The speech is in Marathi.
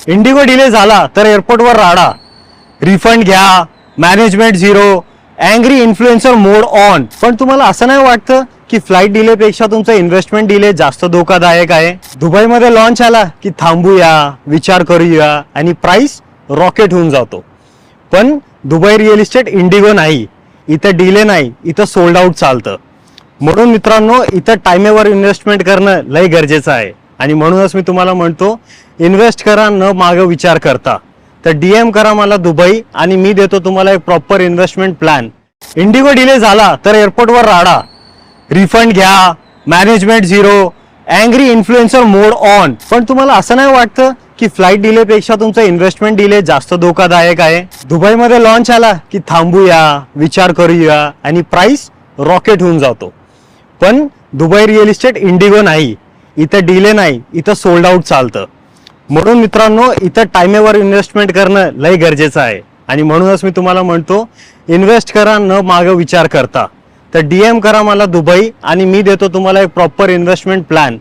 इंडिगो डिले झाला तर एअरपोर्टवर राडा, रिफंड घ्या, management zero, angry influencer mode on. पण तुम्हाला असं नाही वाटतं की फ्लाईट डिले पेक्षा तुमचा इन्व्हेस्टमेंट डिले जास्त धोकादायक आहे? दुबईमध्ये लॉन्च आला की थांबूया, विचार करूया आणि प्राइस रॉकेट होऊन जातो. पण दुबई रिअल इस्टेट इंडिगो नाही, इथं डिले नाही, इथं सोल्ड आउट चालतं. म्हणून मित्रांनो, इथं टाइमेवर इन्व्हेस्टमेंट करणं लय गरजेचं आहे. आणि म्हणूनच मी तुम्हाला म्हणतो, इन्व्हेस्ट करा न मागं विचार करता. तर DM करा मला दुबई आणि मी देतो तुम्हाला एक proper investment plan. Indigo delay झाला तर एअरपोर्टवर राडा, रिफंड घ्या, management zero, angry influencer mode on. पण तुम्हाला असं नाही वाटतं की फ्लाईट डिले पेक्षा तुमचा इन्व्हेस्टमेंट डिले जास्त धोकादायक आहे? दुबईमध्ये लॉन्च आला की थांबूया, विचार करूया आणि प्राइस रॉकेट होऊन जातो. पण दुबई रिअल इस्टेट इंडिगो नाही, इथं डिले नाही, इथं सोल्ड आउट चालतं. म्हणून मित्रांनो, इथं टाइमेवर इन्व्हेस्टमेंट करणं लय गरजेचं आहे. आणि म्हणूनच मी तुम्हाला म्हणतो, इन्व्हेस्ट करा न मागं विचार करता. तर DM करा मला दुबई आणि मी देतो तुम्हाला एक प्रॉपर इन्व्हेस्टमेंट प्लॅन.